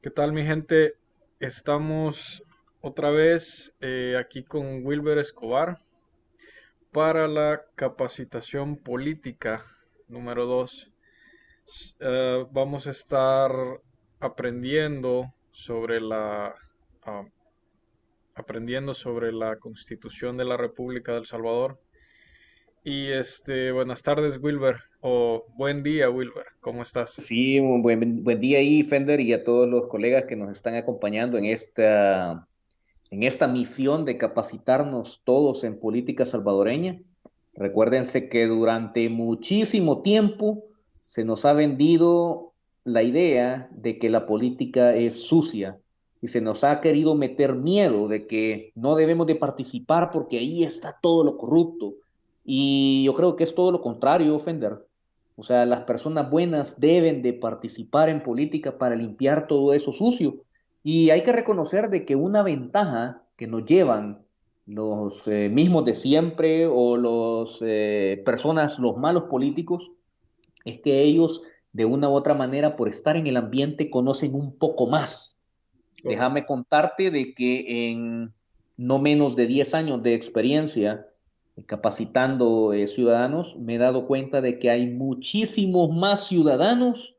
¿Qué tal, mi gente? Estamos otra vez aquí con Wilber Escobar para la capacitación política número 2. Vamos a estar aprendiendo sobre ah, la Constitución de la República de El Salvador. Y buenas tardes, Wilber, o buen día, Wilber. ¿Cómo estás? Sí, un buen día ahí, Fender, y a todos los colegas que nos están acompañando en esta misión de capacitarnos todos en política salvadoreña. Recuérdense que durante muchísimo tiempo se nos ha vendido la idea de que la política es sucia y se nos ha querido meter miedo de que no debemos de participar porque ahí está todo lo corrupto. Y yo creo que es todo lo contrario, Fender. O sea, las personas buenas deben de participar en política para limpiar todo eso sucio. Y hay que reconocer de que una ventaja que nos llevan los mismos de siempre o los personas, los malos políticos, es que ellos de una u otra manera por estar en el ambiente conocen un poco más. Correcto. Déjame contarte de que en no menos de 10 años de experiencia capacitando ciudadanos, me he dado cuenta de que hay muchísimos más ciudadanos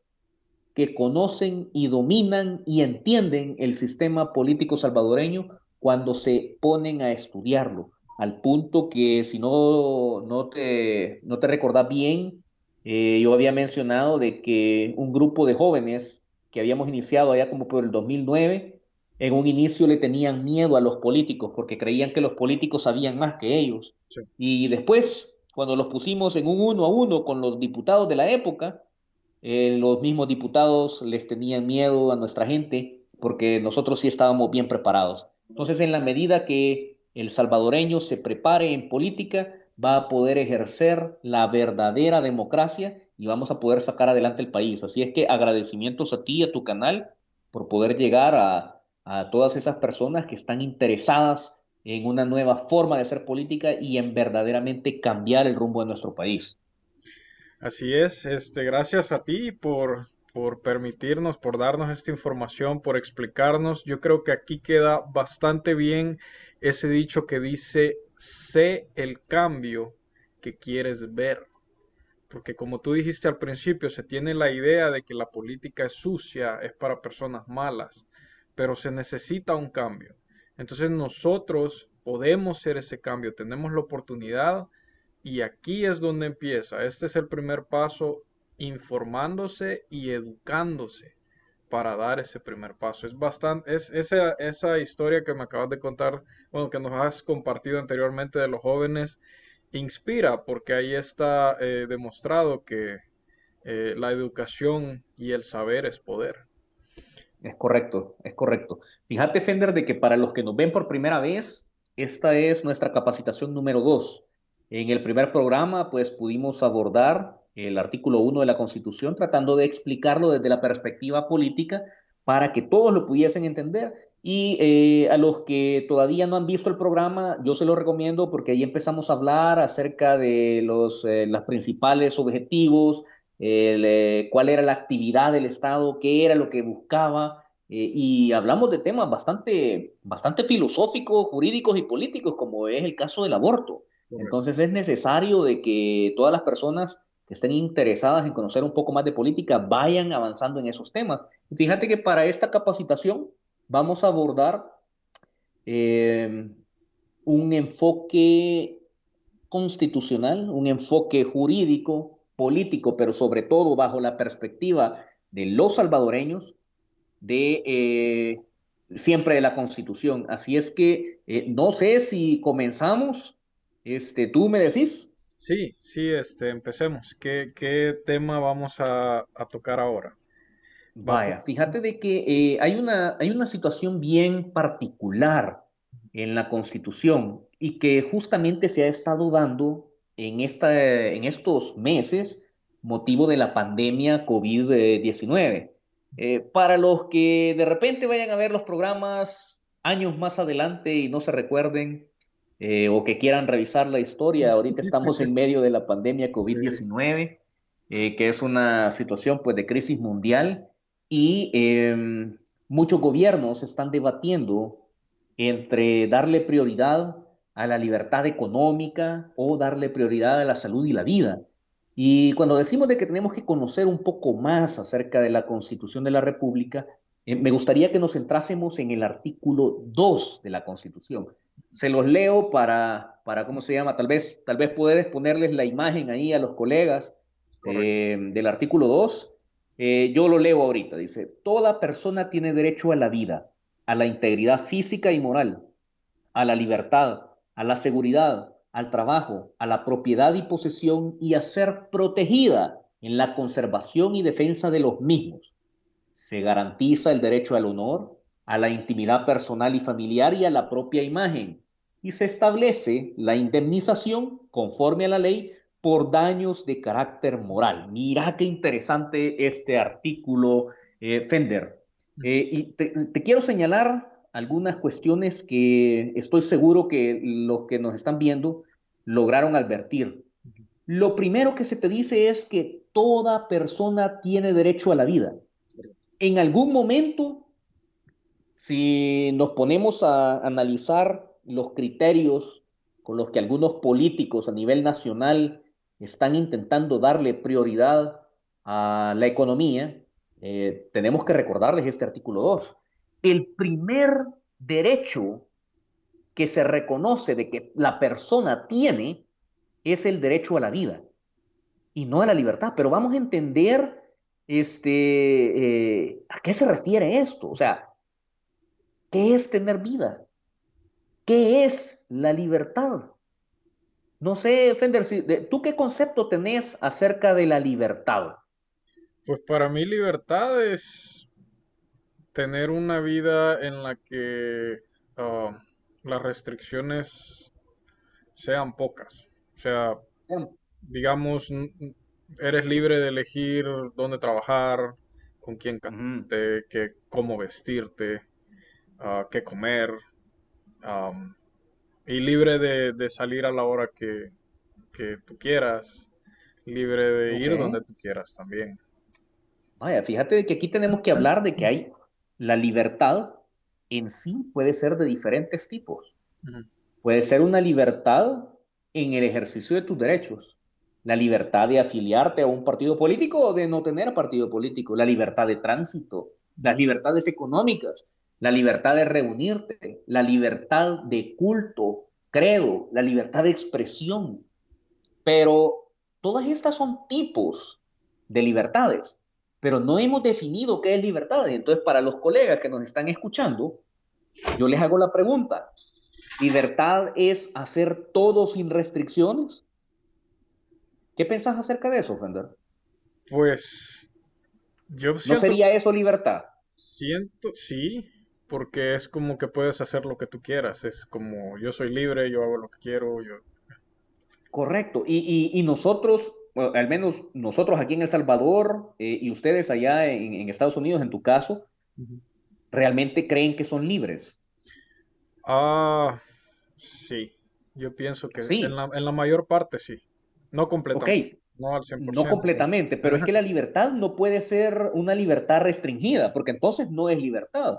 que conocen y dominan y entienden el sistema político salvadoreño cuando se ponen a estudiarlo, al punto que si no te recordás bien, yo había mencionado de que un grupo de jóvenes que habíamos iniciado allá como por el 2009, en un inicio le tenían miedo a los políticos porque creían que los políticos sabían más que ellos. Sí. Y después, cuando los pusimos en un uno a uno con los diputados de la época, los mismos diputados les tenían miedo a nuestra gente porque nosotros sí estábamos bien preparados. Entonces, en la medida que el salvadoreño se prepare en política, va a poder ejercer la verdadera democracia y vamos a poder sacar adelante el país. Así es que agradecimientos a ti y a tu canal por poder llegar a todas esas personas que están interesadas en una nueva forma de hacer política y en verdaderamente cambiar el rumbo de nuestro país. Así es, gracias a ti por permitirnos, por darnos esta información, por explicarnos. Yo creo que aquí queda bastante bien ese dicho que dice, sé el cambio que quieres ver. Porque como tú dijiste al principio, se tiene la idea de que la política es sucia, es para personas malas, pero se necesita un cambio. Entonces nosotros podemos ser ese cambio, tenemos la oportunidad y aquí es donde empieza. Este es el primer paso, informándose y educándose para dar ese primer paso. Es bastante, es esa historia que me acabas de contar, bueno, que nos has compartido anteriormente de los jóvenes, inspira porque ahí está demostrado que la educación y el saber es poder. Es correcto, es correcto. Fíjate, Fender, de que para los que nos ven por primera vez, esta es nuestra capacitación número 2. En el primer programa, pues pudimos abordar el artículo 1 de la Constitución, tratando de explicarlo desde la perspectiva política para que todos lo pudiesen entender. Y a los que todavía no han visto el programa, yo se lo recomiendo porque ahí empezamos a hablar acerca de los principales objetivos, cuál era la actividad del Estado, qué era lo que buscaba, y hablamos de temas bastante filosóficos, jurídicos y políticos, como es el caso del aborto. Correcto. Entonces es necesario de que todas las personas que estén interesadas en conocer un poco más de política vayan avanzando en esos temas. Y fíjate que para esta capacitación vamos a abordar eh, un enfoque constitucional, un enfoque jurídico, político, pero sobre todo bajo la perspectiva de los salvadoreños, de siempre de la Constitución. Así es que no sé si comenzamos, tú me decís. Sí, sí, empecemos. ¿Qué tema vamos a tocar ahora? Vamos. Vaya, fíjate de que hay una situación bien particular en la Constitución y que justamente se ha estado dando en estos meses, motivo de la pandemia COVID-19. Para los que de repente vayan a ver los programas años más adelante y no se recuerden, o que quieran revisar la historia, ahorita estamos en medio de la pandemia Sí, COVID-19, que es una situación pues de crisis mundial y muchos gobiernos están debatiendo entre darle prioridad a la libertad económica o darle prioridad a la salud y la vida. Y cuando decimos de que tenemos que conocer un poco más acerca de la Constitución de la República, me gustaría que nos centrásemos en el artículo 2 de la Constitución. Se los leo ¿cómo se llama? Tal vez poder ponerles la imagen ahí a los colegas Correcto. del artículo 2. Yo lo leo ahorita. Dice, toda persona tiene derecho a la vida, a la integridad física y moral, a la libertad, a la seguridad, al trabajo, a la propiedad y posesión y a ser protegida en la conservación y defensa de los mismos. Se garantiza el derecho al honor, a la intimidad personal y familiar y a la propia imagen. Y se establece la indemnización conforme a la ley por daños de carácter moral. Mira qué interesante este artículo, Fender. Y te quiero señalar algunas cuestiones que estoy seguro que los que nos están viendo lograron advertir. Lo primero que se te dice es que toda persona tiene derecho a la vida. En algún momento, si nos ponemos a analizar los criterios con los que algunos políticos a nivel nacional están intentando darle prioridad a la economía, tenemos que recordarles este artículo 2. El primer derecho que se reconoce de que la persona tiene es el derecho a la vida y no a la libertad. Pero vamos a entender a qué se refiere esto. O sea, ¿qué es tener vida? ¿Qué es la libertad? No sé, Fender, ¿tú qué concepto tenés acerca de la libertad? Pues para mí libertad es tener una vida en la que ah, las restricciones sean pocas. O sea, digamos, eres libre de elegir dónde trabajar, con quién Ujú. casarte, cómo vestirte, qué comer, y libre de salir a la hora que tú quieras, libre de Ok. ir donde tú quieras también. Vaya, fíjate que aquí tenemos que hablar de que hay la libertad en sí puede ser de diferentes tipos. Ujú. Puede ser una libertad en el ejercicio de tus derechos, la libertad de afiliarte a un partido político o de no tener partido político, la libertad de tránsito, las libertades económicas, la libertad de reunirte, la libertad de culto, credo, la libertad de expresión. Pero todas estas son tipos de libertades, pero no hemos definido qué es libertad. Entonces, para los colegas que nos están escuchando, yo les hago la pregunta. ¿Libertad es hacer todo sin restricciones? ¿Qué pensás acerca de eso, Fender? Pues yo ¿No siento, sería eso libertad? sí, porque es como que puedes hacer lo que tú quieras, es como yo soy libre, yo hago lo que quiero, yo... Correcto. Y nosotros, bueno, al menos nosotros aquí en El Salvador y ustedes allá en Estados Unidos, en tu caso, Ujú. ¿realmente creen que son libres? Ah, sí, yo pienso que Sí, en la mayor parte sí, no ok, completamente, no al cien por no ciento pero... completamente, pero es que la libertad no puede ser una libertad restringida, porque entonces no es libertad.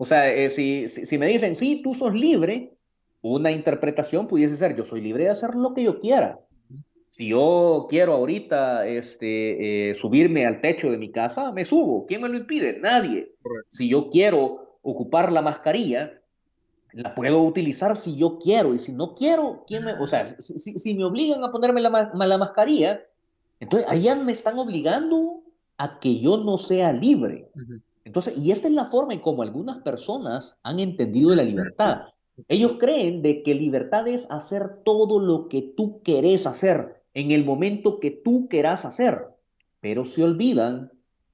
O sea, si me dicen, sí, tú sos libre, una interpretación pudiese ser, yo soy libre de hacer lo que yo quiera. Si yo quiero ahorita subirme al techo de mi casa, me subo. ¿Quién me lo impide? Nadie. Correcto. Si yo quiero ocupar la mascarilla, la puedo utilizar si yo quiero. Y si no quiero, o sea, si me obligan a ponerme la mascarilla, entonces allá me están obligando a que yo no sea libre. Ujú. Entonces, y esta es la forma en como algunas personas han entendido la libertad. Ellos creen de que libertad es hacer todo lo que tú querés hacer en el momento que tú querás hacer, pero se olvidan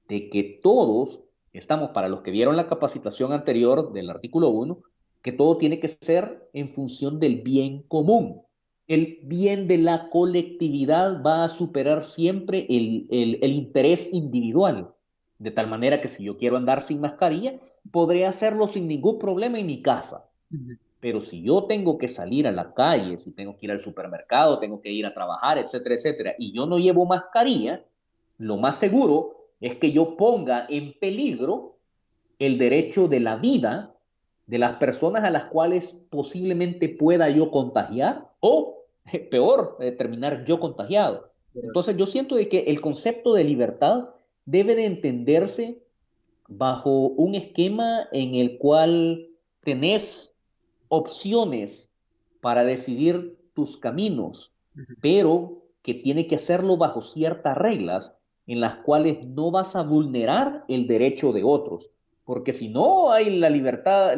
de que todos estamos, para los que vieron la capacitación anterior del artículo 1, que todo tiene que ser en función del bien común. El bien de la colectividad va a superar siempre el interés individual. De tal manera que si yo quiero andar sin mascarilla, podré hacerlo sin ningún problema en mi casa. Ujú. Pero si yo tengo que salir a la calle, si tengo que ir al supermercado, tengo que ir a trabajar, etcétera, etcétera, y yo no llevo mascarilla, lo más seguro es que yo ponga en peligro el derecho de la vida de las personas a las cuales posiblemente pueda yo contagiar o, peor, terminar yo contagiado. Entonces yo siento de que el concepto de libertad debe de entenderse bajo un esquema en el cual tenés opciones para decidir tus caminos, pero que tiene que hacerlo bajo ciertas reglas en las cuales no vas a vulnerar el derecho de otros. Porque si no hay la libertad,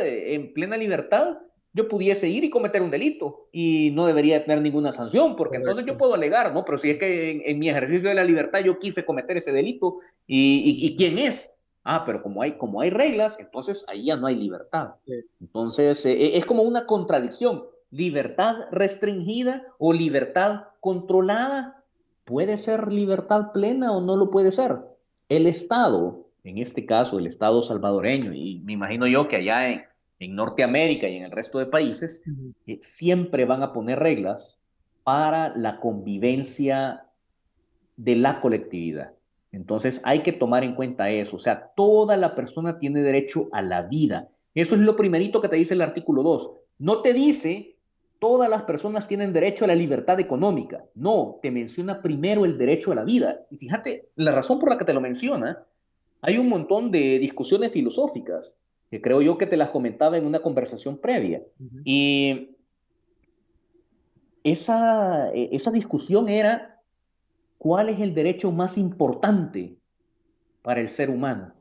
en plena libertad, yo pudiese ir y cometer un delito y no debería tener ninguna sanción, porque entonces yo Correcto. puedo alegar, ¿no? Pero si es que en mi ejercicio de la libertad yo quise cometer ese delito, y quién es? Ah, pero como hay reglas, entonces ahí ya no hay libertad. Sí. Entonces, es como una contradicción. Libertad restringida o libertad controlada. ¿Puede ser libertad plena o no lo puede ser? El Estado, en este caso el Estado salvadoreño, y me imagino yo que allá en Norteamérica y en el resto de países, Ujú. siempre van a poner reglas para la convivencia de la colectividad. Entonces hay que tomar en cuenta eso, o sea, toda la persona tiene derecho a la vida. Eso es lo primerito que te dice el artículo 2. No te dice todas las personas tienen derecho a la libertad económica. No, te menciona primero el derecho a la vida. Y fíjate, la razón por la que te lo menciona, hay un montón de discusiones filosóficas que creo yo que te las comentaba en una conversación previa. Ujú. Y esa discusión era cuál es el derecho más importante para el ser humano.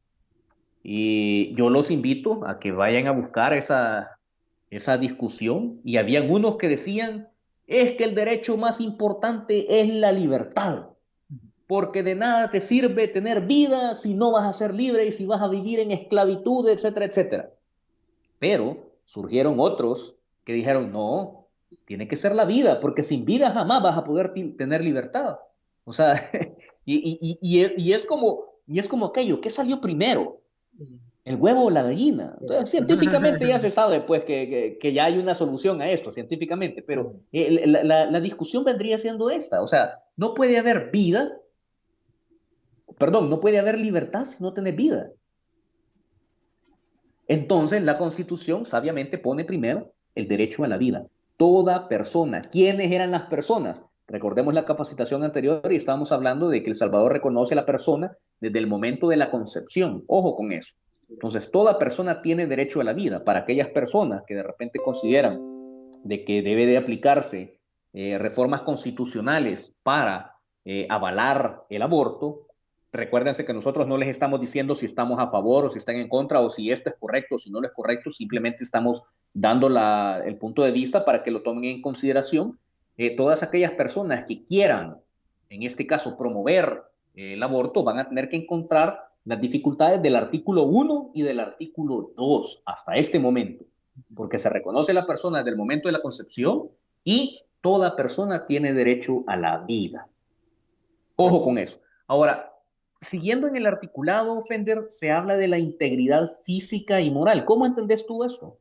Y yo los invito a que vayan a buscar esa discusión. Y habían unos que decían, es que el derecho más importante es la libertad, porque de nada te sirve tener vida si no vas a ser libre y si vas a vivir en esclavitud, etcétera, etcétera. Pero surgieron otros que dijeron, no, tiene que ser la vida, porque sin vida jamás vas a poder tener libertad. O sea, y es como aquello, ¿qué salió primero? Ujú. ¿El huevo o la gallina? Entonces, Correcto. científicamente ya se sabe pues que ya hay una solución a esto, científicamente, pero Ujú. la discusión vendría siendo esta, o sea, no puede haber vida, perdón, no puede haber libertad si no tenés vida. Entonces, la Constitución sabiamente pone primero el derecho a la vida. Toda persona. ¿Quiénes eran las personas? Recordemos la capacitación anterior y estábamos hablando de que El Salvador reconoce a la persona desde el momento de la concepción. Ojo con eso. Entonces, toda persona tiene derecho a la vida. Para aquellas personas que de repente consideran de que debe de aplicarse reformas constitucionales para avalar el aborto, recuérdense que nosotros no les estamos diciendo si estamos a favor o si están en contra o si esto es correcto o si no lo es correcto, simplemente estamos dando el punto de vista para que lo tomen en consideración. Todas aquellas personas que quieran, en este caso, promover el aborto, van a tener que encontrar las dificultades del artículo 1 y del artículo 2 hasta este momento, porque se reconoce a la persona desde el momento de la concepción y toda persona tiene derecho a la vida. Ojo con eso. Ahora, siguiendo en el articulado, Fender, se habla de la integridad física y moral. ¿Cómo entendés tú eso?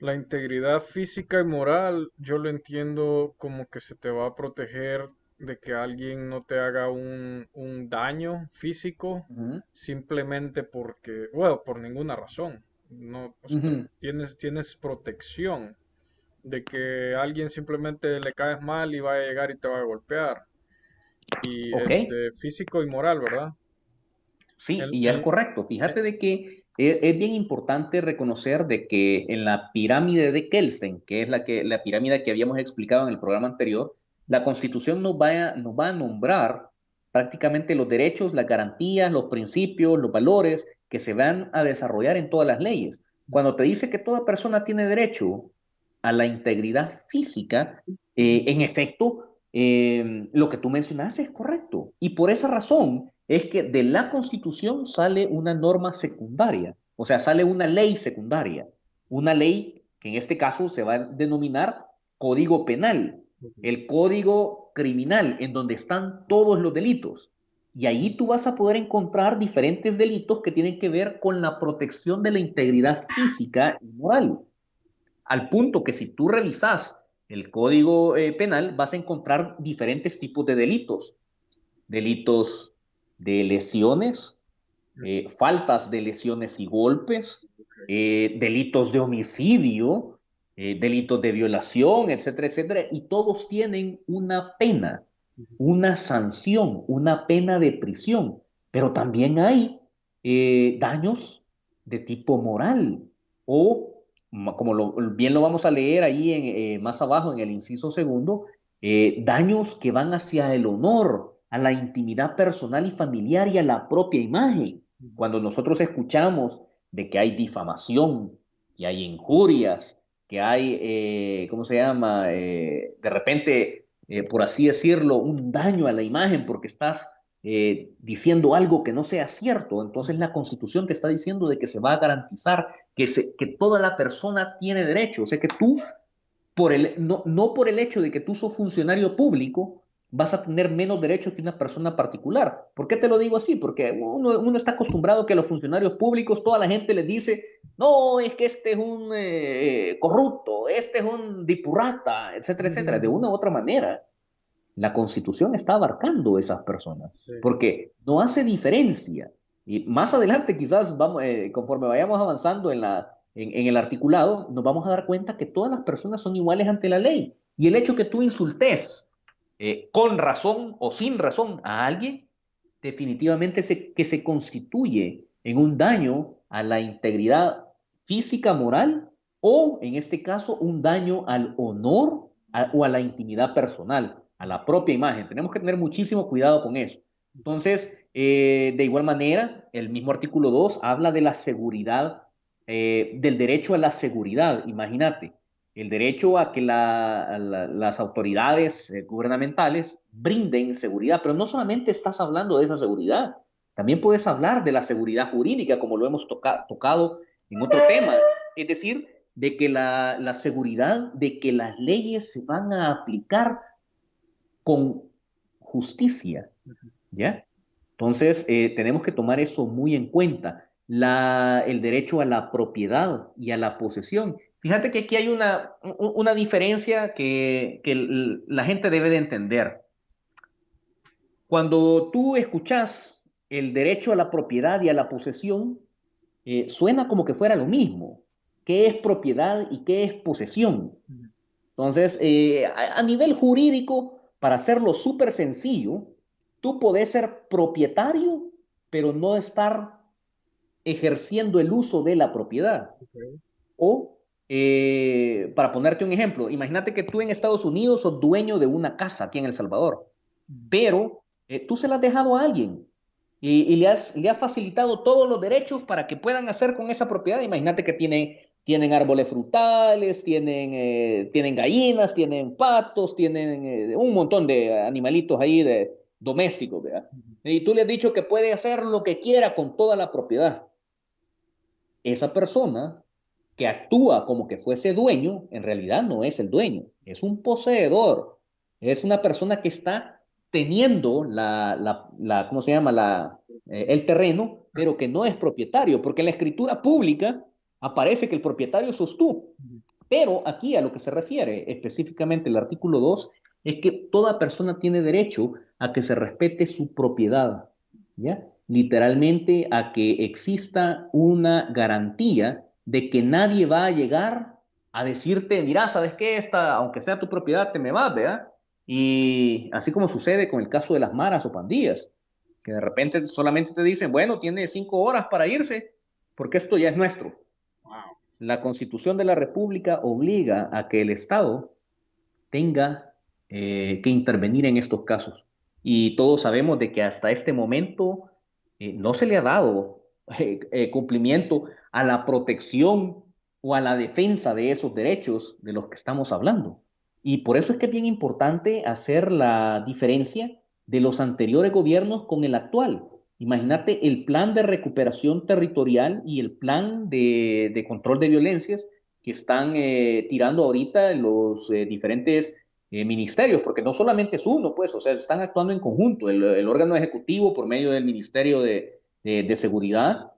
La integridad física y moral, yo lo entiendo como que se te va a proteger de que alguien no te haga un daño físico Ujú, simplemente porque, bueno, por ninguna razón. No, o sea, ujú. tienes protección de que alguien simplemente le caes mal y va a llegar y te va a golpear. Y Ok, físico y moral, ¿verdad? sí, En- y es en- correcto. en- Fíjate de que es bien importante reconocer de que en la pirámide de Kelsen, que es la pirámide que habíamos explicado en el programa anterior, la Constitución nos va a nombrar prácticamente los derechos, las garantías, los principios, los valores que se van a desarrollar en todas las leyes. Cuando te dice que toda persona tiene derecho a la integridad física, en efecto, lo que tú mencionaste es correcto. Y por esa razón es que de la Constitución sale una norma secundaria, o sea, sale una ley secundaria, una ley que en este caso se va a denominar Código Penal, el Código Criminal, en donde están todos los delitos. Y ahí tú vas a poder encontrar diferentes delitos que tienen que ver con la protección de la integridad física y moral. Al punto que si tú revisas el código penal, vas a encontrar diferentes tipos de delitos. Delitos de lesiones, faltas de lesiones y golpes, delitos de homicidio, delitos de violación, etcétera, etcétera, y todos tienen una pena, una sanción, una pena de prisión, pero también hay daños de tipo moral o, como bien lo vamos a leer ahí más abajo en el inciso segundo, daños que van hacia el honor, a la intimidad personal y familiar y a la propia imagen. Cuando nosotros escuchamos de que hay difamación, que hay injurias, que hay, ¿cómo se llama? De repente, por así decirlo, un daño a la imagen porque estás diciendo algo que no sea cierto. Entonces la Constitución te está diciendo de que se va a garantizar que toda la persona tiene derecho. O sea, que tú no por el hecho de que tú sos funcionario público, vas a tener menos derechos que una persona particular. ¿Por qué te lo digo así? Porque uno está acostumbrado que a los funcionarios públicos toda la gente les dice, no, es que este es un corrupto, este es un dipurrata, etcétera, etcétera. De una u otra manera, la Constitución está abarcando esas personas, Sí. porque no hace diferencia. Y más adelante, quizás, vamos, conforme vayamos avanzando en el articulado, nos vamos a dar cuenta que todas las personas son iguales ante la ley. Y el hecho que tú insultes con razón o sin razón a alguien, definitivamente que se constituye en un daño a la integridad física, moral, o en este caso, un daño al honor o a la intimidad personal, a la propia imagen. Tenemos que tener muchísimo cuidado con eso. Entonces, de igual manera, el mismo artículo 2 habla de la seguridad, del derecho a la seguridad. Imagínate, el derecho a que las autoridades gubernamentales brinden seguridad, pero no solamente estás hablando de esa seguridad, también puedes hablar de la seguridad jurídica, como lo hemos tocado en otro tema, es decir, de que la seguridad de que las leyes se van a aplicar con justicia, ¿ya? Entonces, tenemos que tomar eso muy en cuenta, el derecho a la propiedad y a la posesión. Fíjate que aquí hay una diferencia que la gente debe de entender. Cuando tú escuchas el derecho a la propiedad y a la posesión, suena como que fuera lo mismo. ¿Qué es propiedad y qué es posesión? Entonces, a nivel jurídico, para hacerlo súper sencillo, tú podés ser propietario, pero no estar ejerciendo el uso de la propiedad. Okay. O, para ponerte un ejemplo, imagínate que tú en Estados Unidos sos dueño de una casa aquí en El Salvador, pero tú se la has dejado a alguien y le has facilitado todos los derechos para que puedan hacer con esa propiedad. Imagínate que tienen árboles frutales, tienen gallinas, tienen patos, tienen un montón de animalitos ahí domésticos, ¿verdad? Y tú le has dicho que puede hacer lo que quiera con toda la propiedad. Esa persona que actúa como que fuese dueño, en realidad no es el dueño, es un poseedor, es una persona que está teniendo ¿cómo se llama? El terreno, pero que no es propietario, porque en la escritura pública aparece que el propietario sos tú. Pero aquí a lo que se refiere específicamente el artículo 2 es que toda persona tiene derecho a que se respete su propiedad, ¿ya? Literalmente a que exista una garantía de que nadie va a llegar a decirte, mira, ¿sabes qué? Aunque sea tu propiedad, te me vas, ¿verdad? Y así como sucede con el caso de las maras o pandillas, que de repente solamente te dicen, bueno, tiene 5 horas para irse, porque esto ya es nuestro. Wow. La Constitución de la República obliga a que el Estado tenga que intervenir en estos casos. Y todos sabemos de que hasta este momento no se le ha dado cumplimiento a la protección o a la defensa de esos derechos de los que estamos hablando. Y por eso es que es bien importante hacer la diferencia de los anteriores gobiernos con el actual. Imagínate el plan de recuperación territorial y el plan de control de violencias que están tirando ahorita los diferentes ministerios, porque no solamente es uno, pues, o sea, están actuando en conjunto, el órgano ejecutivo por medio del Ministerio de Seguridad,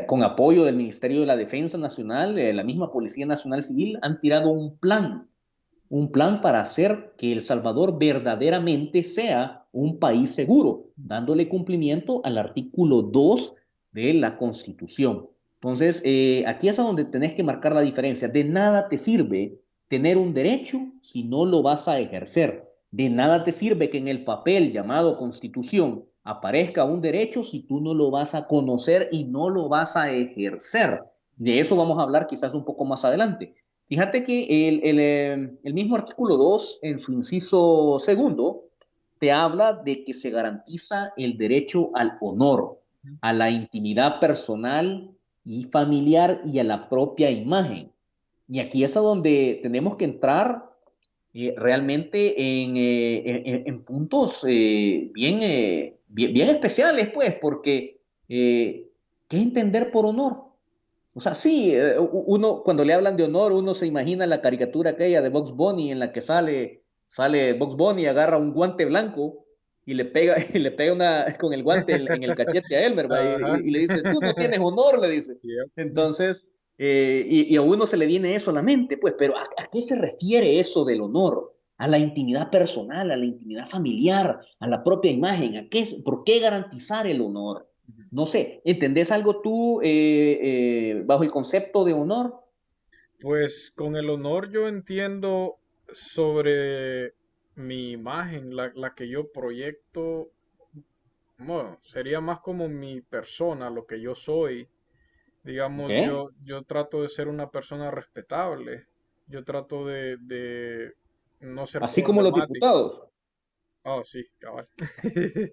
con apoyo del Ministerio de la Defensa Nacional, la misma Policía Nacional Civil, han tirado un plan para hacer que El Salvador verdaderamente sea un país seguro, dándole cumplimiento al artículo 2 de la Constitución. Entonces, aquí es a donde tenés que marcar la diferencia. De nada te sirve tener un derecho si no lo vas a ejercer. De nada te sirve que en el papel llamado Constitución aparezca un derecho si tú no lo vas a conocer y no lo vas a ejercer. De eso vamos a hablar quizás un poco más adelante. Fíjate que el mismo artículo 2, en su inciso segundo, te habla de que se garantiza el derecho al honor, a la intimidad personal y familiar y a la propia imagen. Y aquí es a donde tenemos que entrar realmente en puntos bien especiales, pues, porque ¿qué entender por honor? O sea, sí, uno cuando le hablan de honor, uno se imagina la caricatura aquella de Bugs Bunny en la que sale Bugs Bunny, agarra un guante blanco y le pega, y le pega con el guante en el cachete a Elmer, ¿va? Ajá. Y le dice, tú no tienes honor, le dice. Yep. Entonces, y a uno se le viene eso a la mente, pues, pero ¿a qué se refiere eso del honor? A la intimidad personal, a la intimidad familiar, a la propia imagen. ¿Por qué garantizar el honor? No sé, ¿entendés algo tú bajo el concepto de honor? Pues con el honor yo entiendo sobre mi imagen, la que yo proyecto, bueno, sería más como mi persona, lo que yo soy. ¿Ok? Digamos, yo trato de ser una persona respetable, yo trato de no ser Así como los problemático. diputados. Oh, sí, cabal. Que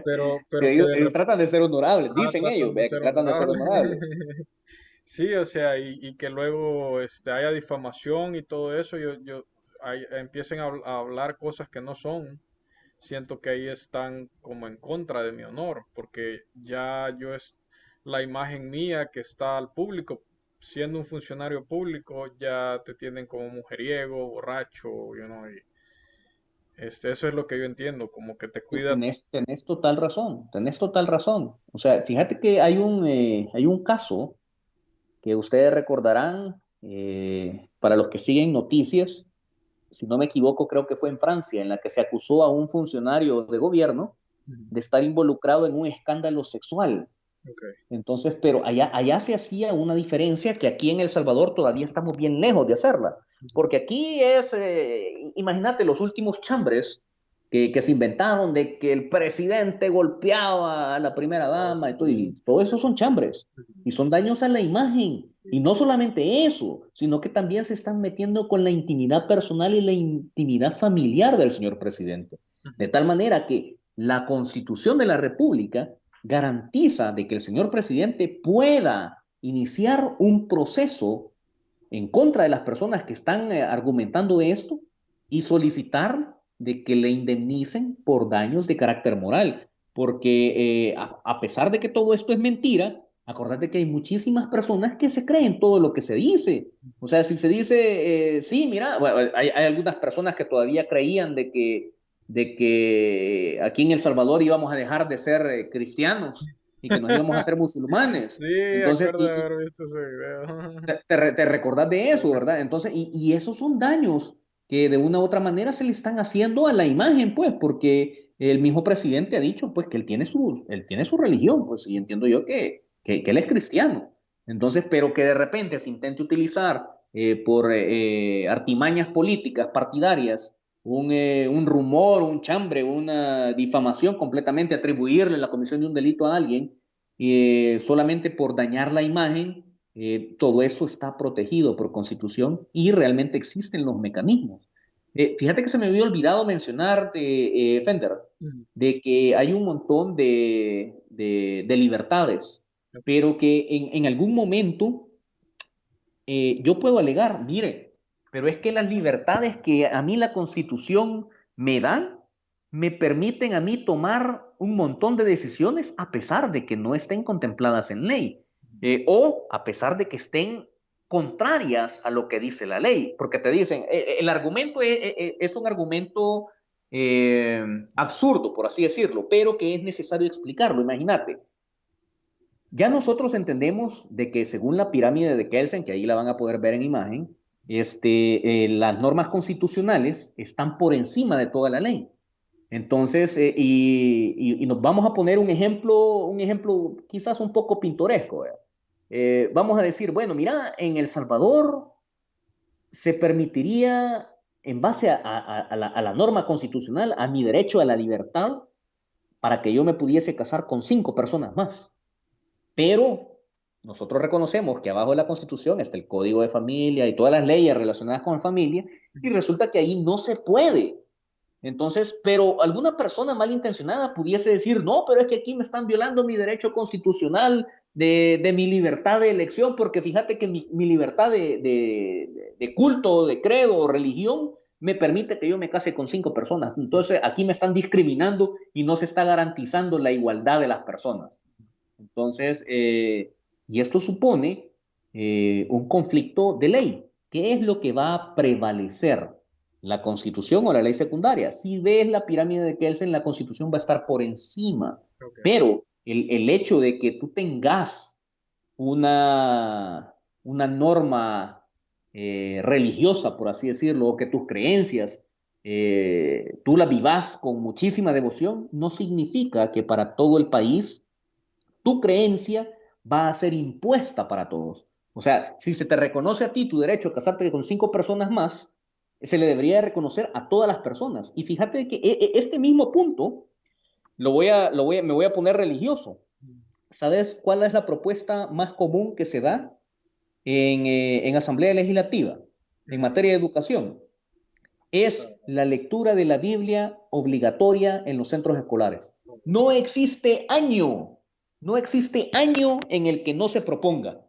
Pero que ellos tratan de ser honorables, ajá, dicen ellos, tratan de vea, que ser tratan de ser honorables. honorables. Sí, o sea, y que luego haya difamación y todo eso, empiecen a hablar cosas que no son. Siento que ahí están como en contra de mi honor, porque ya yo es la imagen mía que está al público. Siendo un funcionario público, ya te tienen como mujeriego, borracho, y eso es lo que yo entiendo, como que te cuida. Tenés total razón, tenés total razón. O sea, fíjate que hay un caso que ustedes recordarán, para los que siguen noticias, si no me equivoco, creo que fue en Francia, en la que se acusó a un funcionario de gobierno Ujú. de estar involucrado en un escándalo sexual. Ok. Entonces, pero allá se hacía una diferencia que aquí en El Salvador todavía estamos bien lejos de hacerla. Ujú. Porque aquí imagínate los últimos chambres que se inventaron de que el presidente golpeaba a la primera Oh, dama sí. y todo eso son chambres Ujú. y son daños a la imagen. Y no solamente eso, sino que también se están metiendo con la intimidad personal y la intimidad familiar del señor presidente. De Ujú. tal manera que la Constitución de la República garantiza de que el señor presidente pueda iniciar un proceso en contra de las personas que están argumentando esto y solicitar de que le indemnicen por daños de carácter moral. Porque a pesar de que todo esto es mentira, acordate que hay muchísimas personas que se creen todo lo que se dice. O sea, si se dice, sí, mira, bueno, hay algunas personas que todavía creían de que aquí en El Salvador íbamos a dejar de ser cristianos y que nos íbamos a hacer musulmanes. Sí, Entonces, acuerdo de haber visto ese video. te recordás de eso, Sí. ¿verdad? Entonces, y esos son daños que de una u otra manera se le están haciendo a la imagen, pues, porque el mismo presidente ha dicho, pues, que él tiene su religión, pues, y entiendo yo que él es cristiano. Entonces, pero que de repente se intente utilizar por artimañas políticas, partidarias, un rumor, un chambre, una difamación completamente, atribuirle la comisión de un delito a alguien, solamente por dañar la imagen, todo eso está protegido por Constitución y realmente existen los mecanismos. Fíjate que se me había olvidado mencionar, Fender, Ujú. de que hay un montón de libertades, Ok. pero que en algún momento yo puedo alegar, mire, pero es que las libertades que a mí la Constitución me da, me permiten a mí tomar un montón de decisiones a pesar de que no estén contempladas en ley, o a pesar de que estén contrarias a lo que dice la ley, porque te dicen, el argumento es un argumento absurdo, por así decirlo, pero que es necesario explicarlo. Imagínate, ya nosotros entendemos de que según la pirámide de Kelsen, que ahí la van a poder ver en imagen, las normas constitucionales están por encima de toda la ley. Entonces, y nos vamos a poner un ejemplo quizás un poco pintoresco. ¿Verdad? Vamos a decir, bueno, mira, en El Salvador se permitiría, en base a la norma constitucional, a mi derecho a la libertad, para que yo me pudiese casar con 5 personas más. Pero nosotros reconocemos que abajo de la Constitución está el Código de Familia y todas las leyes relacionadas con familia, y resulta que ahí no se puede. Entonces, pero alguna persona malintencionada pudiese decir, no, pero es que aquí me están violando mi derecho constitucional de mi libertad de elección, porque fíjate que mi libertad de culto, de credo o religión me permite que yo me case con 5 personas. Entonces, aquí me están discriminando y no se está garantizando la igualdad de las personas. Entonces, y esto supone un conflicto de ley. ¿Qué es lo que va a prevalecer? ¿La Constitución o la ley secundaria? Si ves la pirámide de Kelsen, la Constitución va a estar por encima, Ok. pero el hecho de que tú tengas una norma religiosa, por así decirlo, o que tus creencias tú las vivas con muchísima devoción, no significa que para todo el país tu creencia va a ser impuesta para todos. O sea, si se te reconoce a ti tu derecho a casarte con 5 personas más, se le debería reconocer a todas las personas. Y fíjate que este mismo punto me voy a poner religioso. ¿Sabes cuál es la propuesta más común que se da en Asamblea Legislativa en Ujú. materia de educación? Es la lectura de la Biblia obligatoria en los centros escolares. No existe año, no existe año en el que no se proponga.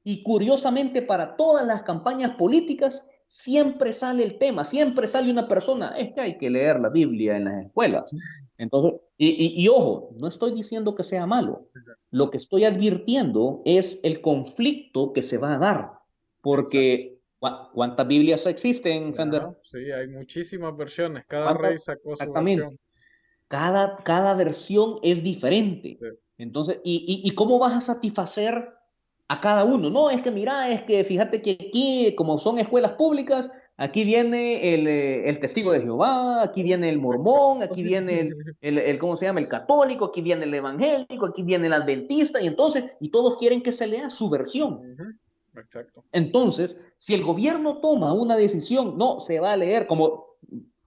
Y curiosamente, para todas las campañas políticas, siempre sale el tema, siempre sale una persona, es que hay que leer la Biblia en las escuelas. Entonces, y ojo, no estoy diciendo que sea malo. Lo que estoy advirtiendo es el conflicto que se va a dar, Exacto. porque ¿cuántas Biblias existen, Ajá, Fender? sí, hay muchísimas versiones. Cada rey ¿Cuántas? sacó su Exactamente. versión. Cada versión es diferente. Sí. Entonces, ¿y cómo vas a satisfacer a cada uno? No, es que mira, es que fíjate que aquí, como son escuelas públicas, aquí viene el testigo de Jehová, aquí viene el mormón, Exacto. aquí viene ¿cómo se llama? El católico, aquí viene el evangélico, aquí viene el adventista, y entonces, y todos quieren que se lea su versión. Ujú. Exacto. Entonces, si el gobierno toma una decisión, no se va a leer, como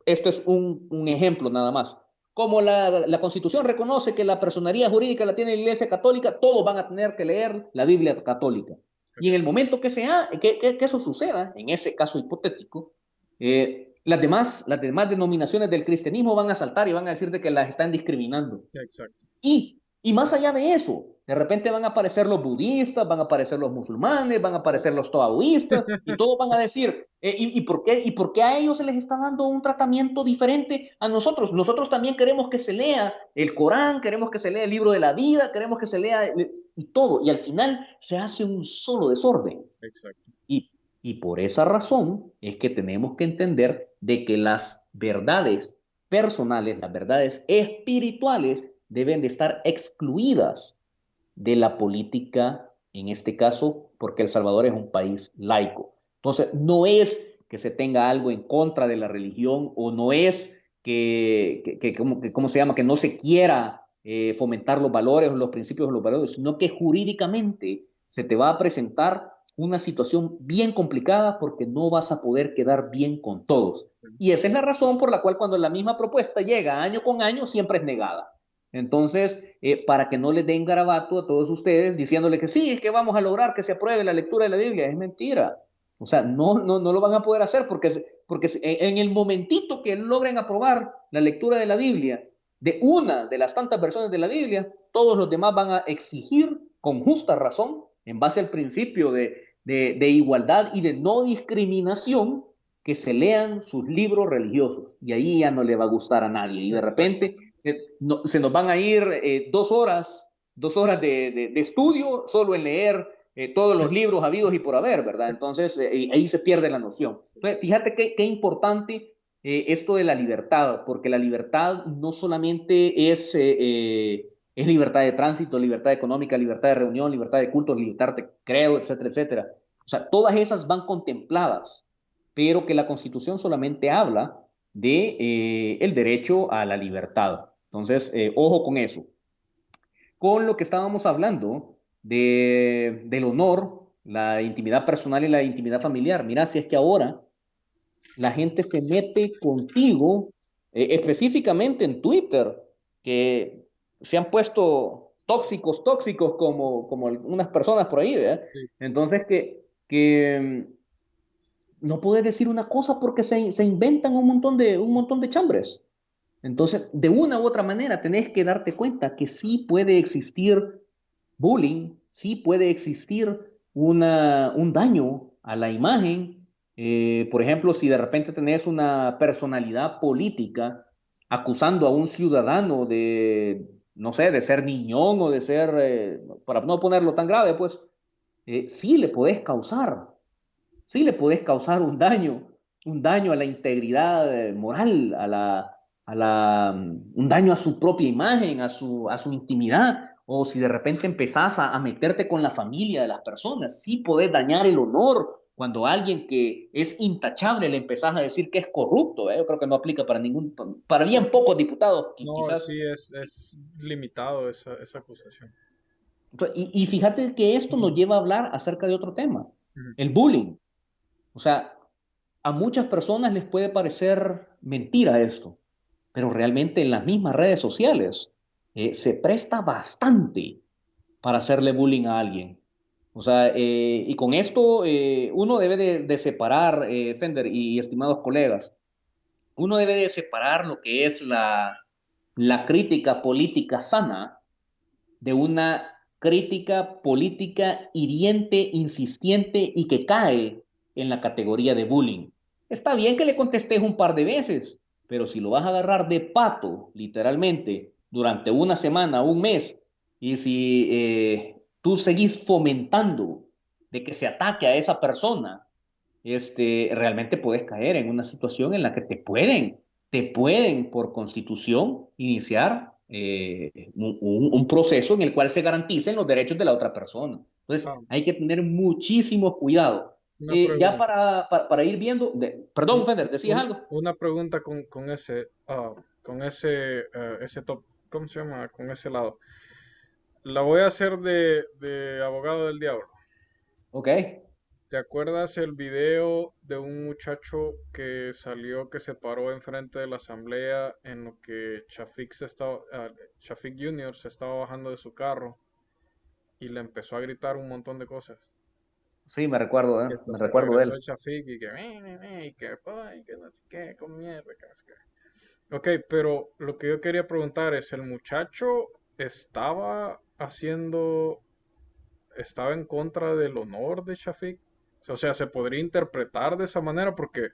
esto es un ejemplo nada más. Como la Constitución reconoce que la personería jurídica la tiene la Iglesia Católica, todos van a tener que leer la Biblia católica. Y en el momento que eso suceda, en ese caso hipotético, las demás denominaciones del cristianismo van a saltar y van a decir de que las están discriminando. Exacto. Y más allá de eso, de repente van a aparecer los budistas, van a aparecer los musulmanes, van a aparecer los taoístas, y todos van a decir, ¿y por qué a ellos se les está dando un tratamiento diferente a nosotros? Nosotros también queremos que se lea el Corán, queremos que se lea el libro de la vida, queremos que se lea y todo, y al final se hace un solo desorden. Exacto. Y, y por esa razón es que tenemos que entender de que las verdades personales, las verdades espirituales, deben de estar excluidas de la política, en este caso, porque El Salvador es un país laico. Entonces, no es que se tenga algo en contra de la religión o no es ¿cómo se llama? Que no se quiera fomentar los valores o los principios o los valores, sino que jurídicamente se te va a presentar una situación bien complicada porque no vas a poder quedar bien con todos. Y esa es la razón por la cual cuando la misma propuesta llega año con año, siempre es negada. Entonces, para que no les den garabato a todos ustedes diciéndole que sí, es que vamos a lograr que se apruebe la lectura de la Biblia, es mentira. O sea, no lo van a poder hacer porque en el momentito que logren aprobar la lectura de la Biblia, de una de las tantas versiones de la Biblia, todos los demás van a exigir con justa razón, en base al principio de igualdad y de no discriminación, que se lean sus libros religiosos. Y ahí ya no le va a gustar a nadie. Y de Exacto. repente se nos van a ir 2 horas de estudio solo en leer todos los libros habidos y por haber, ¿verdad? Entonces ahí se pierde la noción. Entonces, fíjate qué importante esto de la libertad, porque la libertad no solamente es libertad de tránsito, libertad económica, libertad de reunión, libertad de culto, libertad de credo, etcétera, etcétera. O sea, todas esas van contempladas, pero que la Constitución solamente habla de el derecho a la libertad. Entonces, ojo con eso. Con lo que estábamos hablando del honor, la intimidad personal y la intimidad familiar. Mira, si es que ahora la gente se mete contigo, específicamente en Twitter, que se han puesto tóxicos como algunas personas por ahí, ¿verdad? Sí. Entonces que no puedes decir una cosa porque se inventan un montón de chambres. Entonces, de una u otra manera, tenés que darte cuenta que sí puede existir bullying, sí puede existir un daño a la imagen. Por ejemplo, si de repente tenés una personalidad política acusando a un ciudadano de, no sé, de ser niñón o de ser, para no ponerlo tan grave, pues sí le podés causar, sí le podés causar un daño a la integridad moral, un daño a su propia imagen, a su intimidad, o si de repente empezás a meterte con la familia de las personas, sí podés dañar el honor cuando alguien que es intachable le empezás a decir que es corrupto. Yo creo que no aplica para bien pocos diputados, No, quizás. sí, es limitado esa acusación. Y fíjate que esto nos Ujú, lleva a hablar acerca de otro tema, ujú. el bullying. O sea, a muchas personas les puede parecer mentira esto, pero realmente en las mismas redes sociales se presta bastante para hacerle bullying a alguien. O sea, y con esto uno debe de separar, Fender y estimados colegas, uno debe de separar lo que es la crítica política sana de una crítica política hiriente, insistente y que cae en la categoría de bullying. Está bien que le contestes un par de veces, pero si lo vas a agarrar de pato, literalmente, durante una semana, un mes, y si tú seguís fomentando de que se ataque a esa persona, realmente puedes caer en una situación en la que te pueden por constitución iniciar un proceso en el cual se garanticen los derechos de la otra persona. Entonces, Ah, hay que tener muchísimo cuidado. una Ya pregunta. para ir viendo, perdón, Un- Fender, ¿decías algo? una pregunta con ese top, ¿cómo se llama? Con ese lado. La voy a hacer de abogado del diablo. Ok. ¿Te acuerdas el video de un muchacho que salió, que se paró enfrente de la asamblea en lo que Shafik Jr. se estaba bajando de su carro y le empezó a gritar un montón de cosas? Sí, me recuerdo, Y hasta me se recuerdo de regresó el él. Shafik y que, y que, "Ay, que no sé qué, con mierda, que no sé qué". Ok, pero lo que yo quería preguntar es, ¿el muchacho estaba en contra del honor de Shafik? O sea, ¿se podría interpretar de esa manera? Porque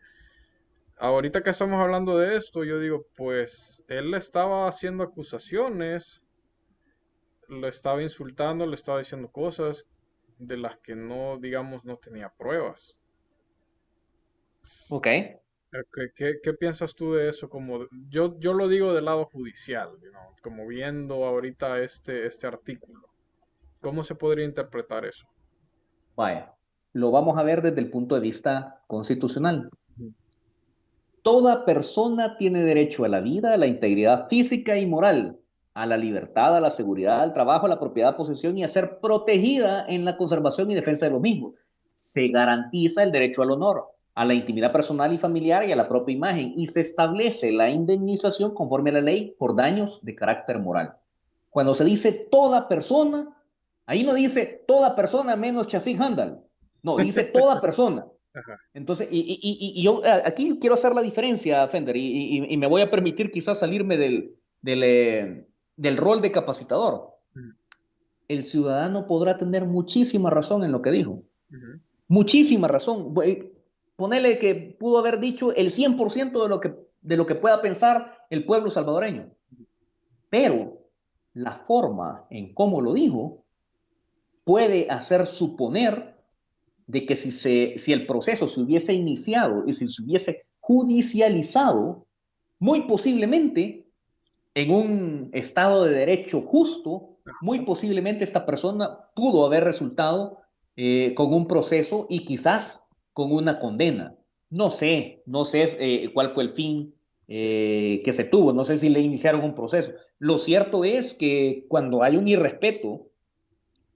ahorita que estamos hablando de esto, yo digo, pues él le estaba haciendo acusaciones, lo estaba insultando, le estaba diciendo cosas de las que no, digamos, no tenía pruebas. Ok. ¿Qué piensas tú de eso? Yo lo digo del lado judicial, como viendo ahorita este artículo. ¿Cómo se podría interpretar eso? Vaya, lo vamos a ver desde el punto de vista constitucional. Ujú. Toda persona tiene derecho a la vida, a la integridad física y moral, a la libertad, a la seguridad, al trabajo, a la propiedad, posesión y a ser protegida en la conservación y defensa de los mismos. Se garantiza el derecho al honor, a la intimidad personal y familiar y a la propia imagen y se establece la indemnización conforme a la ley por daños de carácter moral. Cuando se dice toda persona, ahí no dice toda persona menos Shafik Handal, no, dice toda persona. Ajá. Entonces, y yo aquí quiero hacer la diferencia, Fender, y me voy a permitir quizás salirme del rol de capacitador. Ujú, El ciudadano podrá tener muchísima razón en lo que dijo, ujú. muchísima razón. Ponele que pudo haber dicho el 100% de lo que pueda pensar el pueblo salvadoreño, pero la forma en cómo lo dijo puede hacer suponer de que si el proceso se hubiese iniciado y si se hubiese judicializado, muy posiblemente en un estado de derecho justo, muy posiblemente esta persona pudo haber resultado con un proceso y quizás con una condena. No sé cuál fue el fin Sí. que se tuvo. No sé si le iniciaron un proceso. Lo cierto es que cuando hay un irrespeto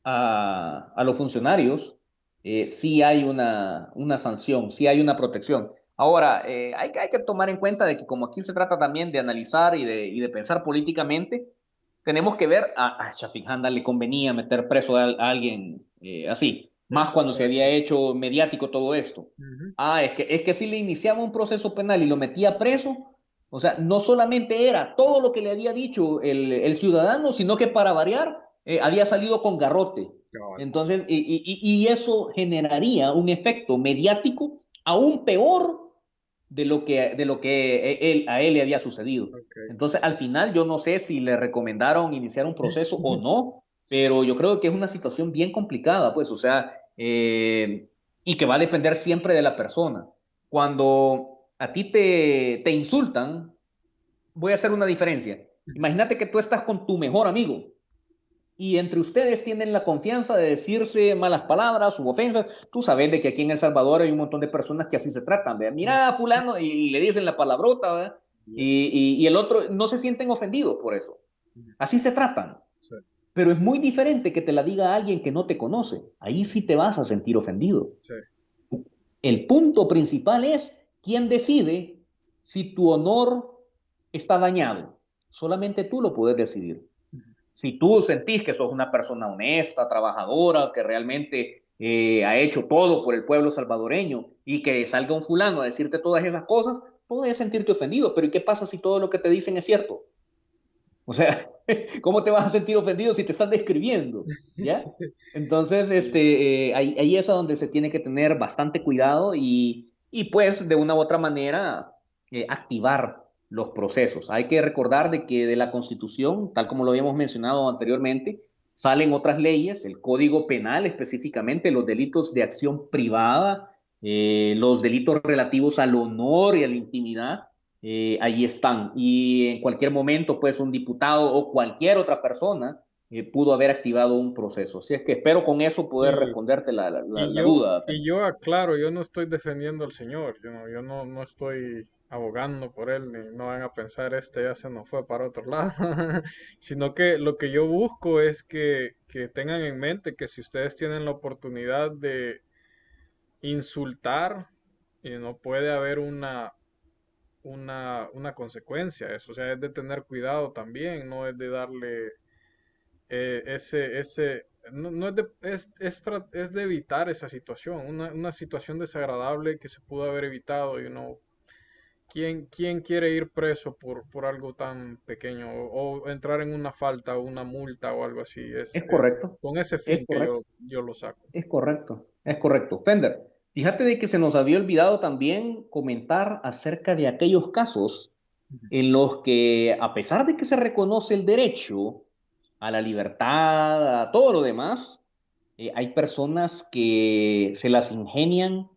a los funcionarios, sí hay una sanción, sí hay una protección. Ahora, hay que tomar en cuenta de que como aquí se trata también de analizar y de pensar políticamente, tenemos que ver a Shafik Handa le convenía meter preso a alguien así, Es más cuando se había correcto. hecho mediático todo esto. Ujú. Es que si le iniciaba un proceso penal y lo metía preso, o sea, no solamente era todo lo que le había dicho el ciudadano, sino que para variar, había salido con garrote. Cabal. Entonces, y eso generaría un efecto mediático aún peor de lo que a él le había sucedido. Ok. Entonces, al final, yo no sé si le recomendaron iniciar un proceso o no, Sí. pero yo creo que es una situación bien complicada, pues, o sea, y que va a depender siempre de la persona. Cuando a ti te insultan, voy a hacer una diferencia. Ujú. Imagínate que tú estás con tu mejor amigo y entre ustedes tienen la confianza de decirse malas palabras u ofensas. Tú sabes de que aquí en El Salvador hay un montón de personas que así se tratan, ¿verdad? Mira, fulano, y le dicen la palabrota, ¿verdad? Bien. Y el otro no se sienten ofendidos por eso. Ujú. Así se tratan. Sí. Pero es muy diferente que te la diga alguien que no te conoce. Ahí sí te vas a sentir ofendido. Sí. El punto principal es quién decide si tu honor está dañado. Solamente tú lo puedes decidir. Ujú. Si tú sentís que sos una persona honesta, trabajadora, que realmente ha hecho todo por el pueblo salvadoreño y que salga un fulano a decirte todas esas cosas, puedes sentirte ofendido. Pero ¿y qué pasa si todo lo que te dicen es cierto? O sea, ¿cómo te vas a sentir ofendido si te están describiendo? ¿Ya? Entonces, Sí. ahí es a donde se tiene que tener bastante cuidado y pues de una u otra manera activar los procesos. Hay que recordar de que de la Constitución, tal como lo habíamos mencionado anteriormente, salen otras leyes, el Código Penal específicamente, los delitos de acción privada, los delitos relativos al honor y a la intimidad, ahí están. Y en cualquier momento, pues un diputado o cualquier otra persona pudo haber activado un proceso. Así es que espero con eso poder Sí. responderte la, Y la yo, duda. y yo aclaro, yo no estoy defendiendo al señor, no estoy abogando por él, ni no van a pensar este ya se nos fue para otro lado, sino que lo que yo busco es que tengan en mente que si ustedes tienen la oportunidad de insultar, no puede haber una consecuencia a eso, o sea, es de tener cuidado también, no es de darle no es es de evitar esa situación, una situación desagradable que se pudo haber evitado y uno, ¿quién quiere ir preso por algo tan pequeño o entrar en una falta o una multa o algo así? Es Es correcto, con ese es fin que correcto, yo lo saco. es correcto, es correcto. Fender, fíjate de que se nos había olvidado también comentar acerca de aquellos casos Ujú. en los que, a pesar de que se reconoce el derecho a la libertad, a todo lo demás, hay personas que se las ingenian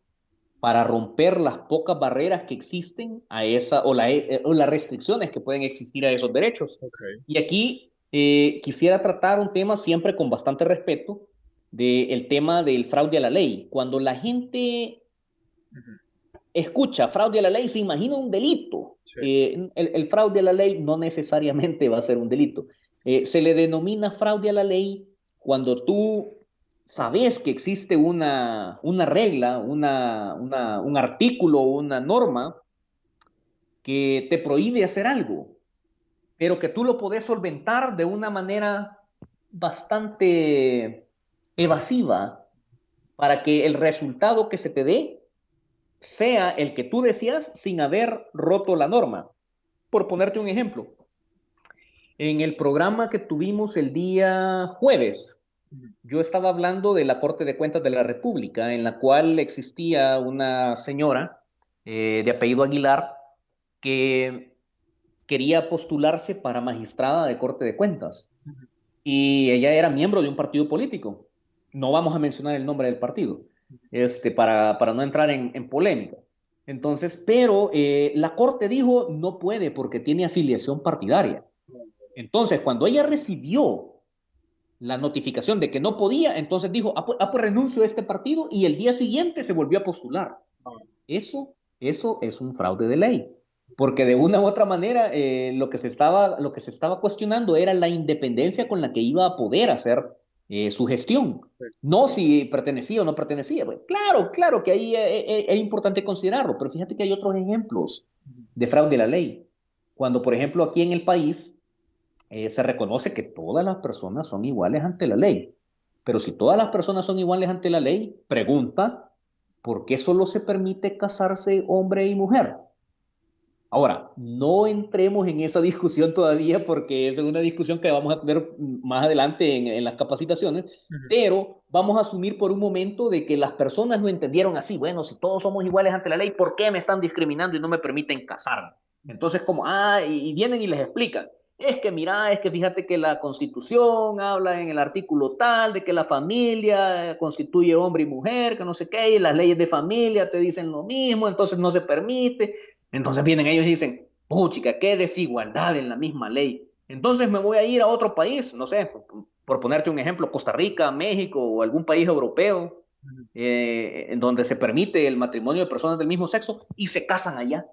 para romper las pocas barreras que existen a esa o las restricciones que pueden existir a esos derechos. Ok. Y aquí quisiera tratar un tema siempre con bastante respeto del tema del fraude a la ley. Cuando la gente Ujú. escucha fraude a la ley, se imagina un delito. Sí. El fraude a la ley no necesariamente va a ser un delito. Se le denomina fraude a la ley cuando tú sabes que existe una regla, un artículo, una norma que te prohíbe hacer algo, pero que tú lo podés solventar de una manera bastante evasiva para que el resultado que se te dé sea el que tú decías sin haber roto la norma. Por ponerte un ejemplo, en el programa que tuvimos el día jueves, Ujú. yo estaba hablando de la Corte de Cuentas de la República, en la cual existía una señora de apellido Aguilar que quería postularse para magistrada de Corte de Cuentas. Ujú. Y ella era miembro de un partido político. No vamos a mencionar el nombre del partido, para no entrar en polémica. Entonces, pero la Corte dijo no puede porque tiene afiliación partidaria. Entonces, cuando ella recibió la notificación de que no podía, entonces dijo, pues renuncio a este partido y el día siguiente se volvió a postular. Ah, Eso es un fraude de ley. porque de una u otra manera lo que se estaba cuestionando era la independencia con la que iba a poder hacer su gestión, no si pertenecía o no pertenecía. Pues, claro, claro que ahí es importante considerarlo, pero fíjate que hay otros ejemplos de fraude de la ley. Cuando, por ejemplo, aquí en el país se reconoce que todas las personas son iguales ante la ley. Pero si todas las personas son iguales ante la ley, pregunta, ¿por qué solo se permite casarse hombre y mujer? Ahora, no entremos en esa discusión todavía porque es una discusión que vamos a tener más adelante en las capacitaciones, Ujú. pero vamos a asumir por un momento de que las personas lo entendieron así. Bueno, si todos somos iguales ante la ley, ¿por qué me están discriminando y no me permiten casarme? Entonces, como, y vienen y les explican. Es que mira, es que fíjate que la Constitución habla en el artículo tal de que la familia constituye hombre y mujer, que no sé qué, y las leyes de familia te dicen lo mismo, entonces no se permite. Entonces vienen ellos y dicen, puchica, qué desigualdad en la misma ley. Entonces me voy a ir a otro país, no sé, por ponerte un ejemplo, Costa Rica, México o algún país europeo, Ujú. en donde se permite el matrimonio de personas del mismo sexo y se casan allá.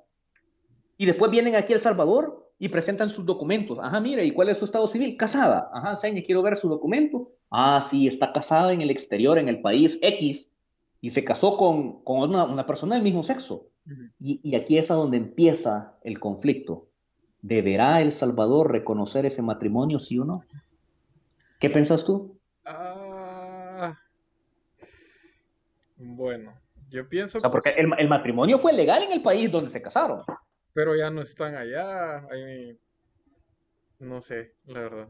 Y después vienen aquí a El Salvador y presentan sus documentos. Ajá, mira, ¿y cuál es su estado civil? Casada. Ajá, seña, quiero ver su documento. Ah, sí, está casada en el exterior, en el país X, y se casó con una persona del mismo sexo. Ujú. Y aquí es a donde empieza el conflicto. ¿Deberá El Salvador reconocer ese matrimonio, sí o no? ¿Qué piensas tú? Ah, bueno, yo O pienso sea, que porque sí, el matrimonio fue legal en el país donde se casaron. pero ya no están allá. No sé, la verdad.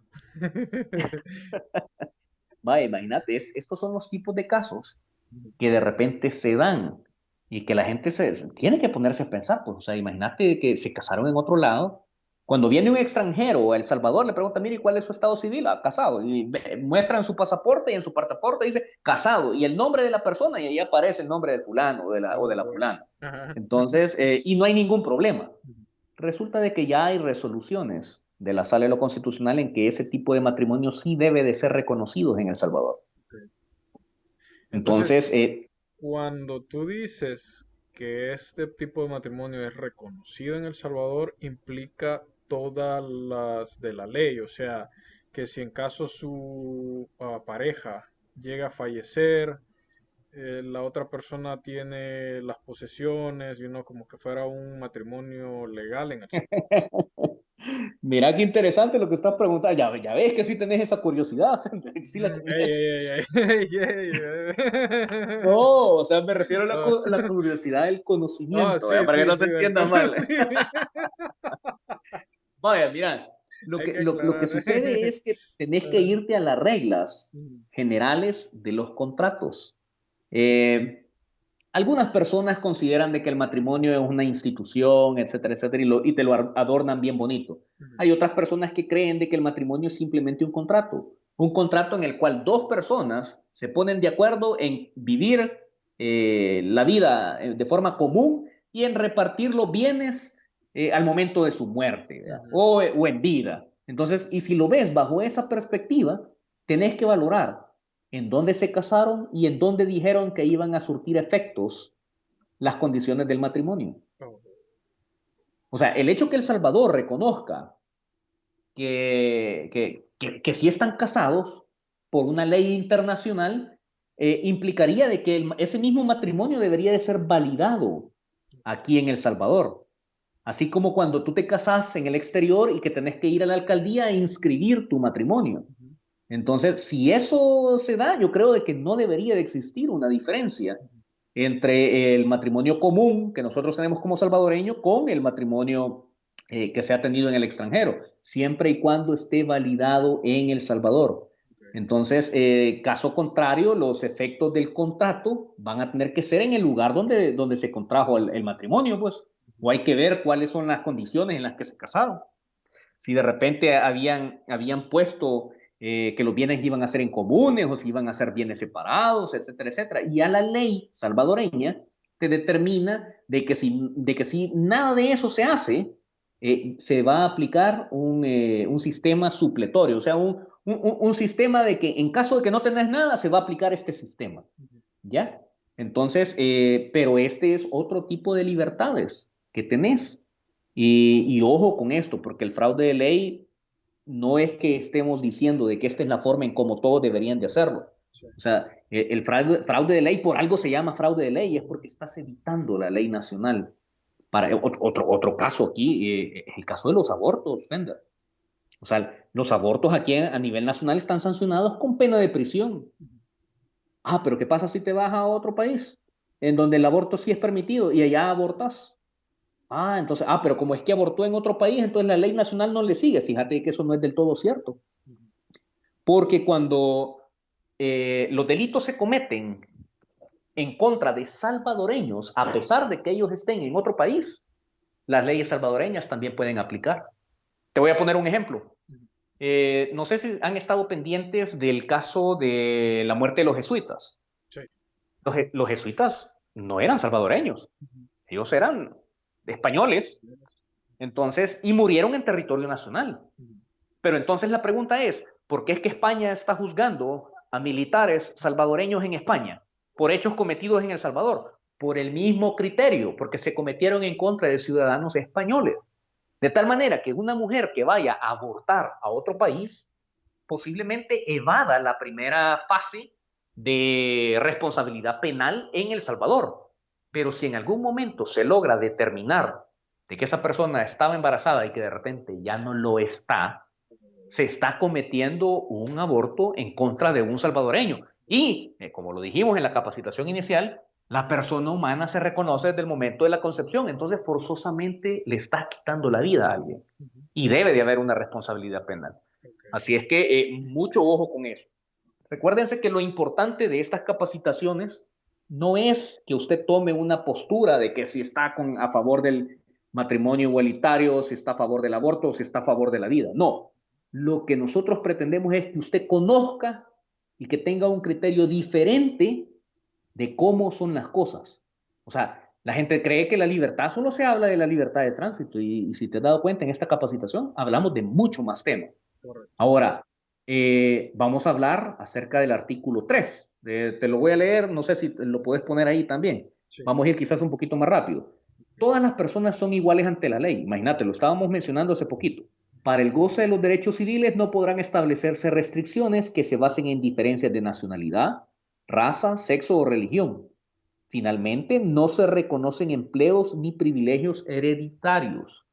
Vaya, imagínate, estos son los tipos de casos que de repente se dan y que la gente tiene que ponerse a pensar, pues, o sea, imagínate que se casaron en otro lado. Cuando viene un extranjero a El Salvador, le pregunta, mire, ¿cuál es su estado civil? Ah, casado. Y muestran su pasaporte y en su pasaporte dice casado y el nombre de la persona y ahí aparece el nombre del fulano o de Oh, la bueno. fulana. Ajá. Entonces, y no hay ningún problema. Resulta de que ya hay resoluciones de la Sala de lo Constitucional en que ese tipo de matrimonio sí debe de ser reconocidos en El Salvador. Ok. Entonces, Entonces, cuando tú dices que este tipo de matrimonio es reconocido en El Salvador, implica todas las de la ley, o sea, que si en caso su pareja llega a fallecer, la otra persona tiene las posesiones y uno como que fuera un matrimonio legal en El Salvador. mira qué interesante lo que estás preguntando. Ya ves que sí tenés esa curiosidad. Sí la Ey, tenés. ey, ey, ey, ey, ey. No, o sea, me refiero a Ah, la curiosidad del ah, conocimiento, ¿verdad? sí, Para que sí, no se sí, del entienda mal. conocimiento. Vaya, mira, Hay que lo que aclarar. sucede es que tenés que Ajá. irte a las reglas generales de los contratos. Eh, Algunas personas consideran de que el matrimonio es una institución, etcétera, etcétera, y te lo adornan bien bonito. Ujú. Hay otras personas que creen de que el matrimonio es simplemente un contrato en el cual dos personas se ponen de acuerdo en vivir la vida de forma común y en repartir los bienes al momento de su muerte, ¿verdad? Ujú. O en vida. Entonces, y si lo ves bajo esa perspectiva, tenés que valorar en dónde se casaron y en dónde dijeron que iban a surtir efectos las condiciones del matrimonio. Oh, O sea, el hecho que El Salvador reconozca que sí están casados por una ley internacional, implicaría de que ese mismo matrimonio debería de ser validado aquí en El Salvador. Así como cuando tú te casas en el exterior y que tenés que ir a la alcaldía a inscribir tu matrimonio. ujú, Entonces, si eso se da, yo creo de que no debería de existir una diferencia ujú. entre el matrimonio común que nosotros tenemos como salvadoreño con el matrimonio que se ha tenido en el extranjero, siempre y cuando esté validado en El Salvador. Ok. Entonces, caso contrario, los efectos del contrato van a tener que ser en el lugar donde se contrajo el matrimonio, pues, o hay que ver cuáles son las condiciones en las que se casaron. Si de repente habían puesto que los bienes iban a ser en comunes o si iban a ser bienes separados, etcétera, etcétera. Y a la ley salvadoreña te determina de que si nada de eso se hace, se va a aplicar un sistema supletorio, o sea, un sistema de que en caso de que no tenés nada, se va a aplicar este sistema, Ujú. ¿ya? Entonces, pero este es otro tipo de libertades que tenés. Y ojo con esto, porque el fraude de ley no es que estemos diciendo de que esta es la forma en cómo todos deberían de hacerlo. Sí. O sea, el fraude de ley por algo se llama fraude de ley, es porque estás evitando la ley nacional. Otro caso aquí, es el caso de los abortos, Fender. O sea, los abortos aquí a nivel nacional están sancionados con pena de prisión. Ah, pero ¿qué pasa si te vas a otro país en donde el aborto sí es permitido y allá abortas? Ah, entonces, pero como es que abortó en otro país, entonces la ley nacional no le sigue. Fíjate que eso no es del todo cierto. Porque cuando los delitos se cometen en contra de salvadoreños, a pesar de que ellos estén en otro país, las leyes salvadoreñas también pueden aplicar. Te voy a poner un ejemplo. No sé si han estado pendientes del caso de la muerte de los jesuitas. Sí. Los jesuitas no eran salvadoreños, ellos eran españoles, entonces, y murieron en territorio nacional. Pero entonces la pregunta es, ¿por qué es que España está juzgando a militares salvadoreños en España por hechos cometidos en El Salvador? Por el mismo criterio, porque se cometieron en contra de ciudadanos españoles. De tal manera que una mujer que vaya a abortar a otro país posiblemente evada la primera fase de responsabilidad penal en El Salvador. Pero si en algún momento se logra determinar de que esa persona estaba embarazada y que de repente ya no lo está, se está cometiendo un aborto en contra de un salvadoreño. Y, como lo dijimos en la capacitación inicial, la persona humana se reconoce desde el momento de la concepción, entonces forzosamente le está quitando la vida a alguien. Y debe de haber una responsabilidad penal. Okay. Así es que mucho ojo con eso. Recuérdense que lo importante de estas capacitaciones no es que usted tome una postura de que si está a favor del matrimonio igualitario, si está a favor del aborto, o si está a favor de la vida. No. Lo que nosotros pretendemos es que usted conozca y que tenga un criterio diferente de cómo son las cosas. O sea, la gente cree que la libertad solo se habla de la libertad de tránsito y si te has dado cuenta en esta capacitación hablamos de mucho más temas. Correcto. Ahora, vamos a hablar acerca del artículo 3. Te lo voy a leer, no sé si lo puedes poner ahí también. Sí. Vamos a ir quizás un poquito más rápido. Todas las personas son iguales ante la ley. Imagínate, lo estábamos mencionando hace poquito. Para el goce de los derechos civiles no podrán establecerse restricciones que se basen en diferencias de nacionalidad, raza, sexo o religión. Finalmente, no se reconocen empleos ni privilegios hereditarios.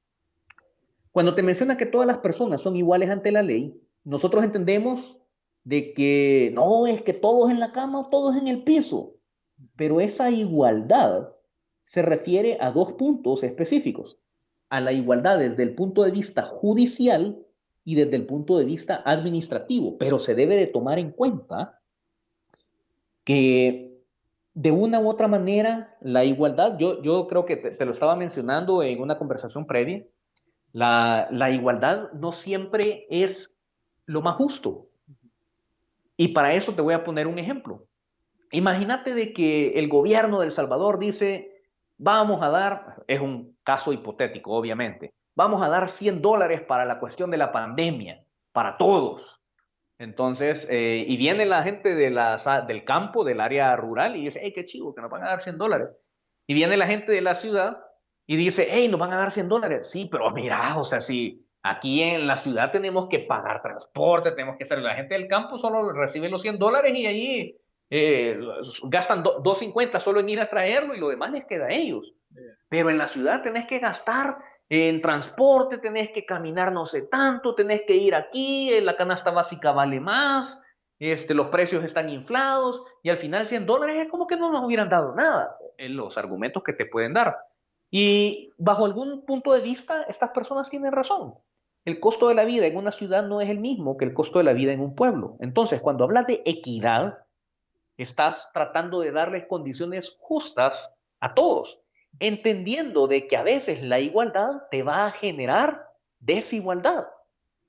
Cuando te menciona que todas las personas son iguales ante la ley, nosotros entendemos de que no es que todos en la cama o todos en el piso, pero esa igualdad se refiere a dos puntos específicos, a la igualdad desde el punto de vista judicial y desde el punto de vista administrativo, pero se debe de tomar en cuenta que de una u otra manera la igualdad, yo creo que te lo estaba mencionando en una conversación previa, la igualdad no siempre es lo más justo. Y para eso te voy a poner un ejemplo. Imagínate de que el gobierno de El Salvador dice, vamos a dar, es un caso hipotético, obviamente, vamos a dar $100 para la cuestión de la pandemia, para todos. Entonces, y viene la gente del campo, del área rural, y dice, hey, qué chivo, que nos van a dar $100. Y viene la gente de la ciudad y dice, hey, nos van a dar $100. Sí, pero mira, o sea, si aquí en la ciudad tenemos que pagar transporte, tenemos que hacer, la gente del campo solo recibe los $100 y allí gastan 2.50 solo en ir a traerlo y lo demás les queda a ellos. Pero en la ciudad tenés que gastar en transporte, tenés que caminar no sé tanto, tenés que ir aquí, la canasta básica vale más, los precios están inflados y al final $100 es como que no nos hubieran dado nada en los argumentos que te pueden dar. Y bajo algún punto de vista, estas personas tienen razón. El costo de la vida en una ciudad no es el mismo que el costo de la vida en un pueblo. Entonces, cuando hablas de equidad, estás tratando de darles condiciones justas a todos, entendiendo de que a veces la igualdad te va a generar desigualdad.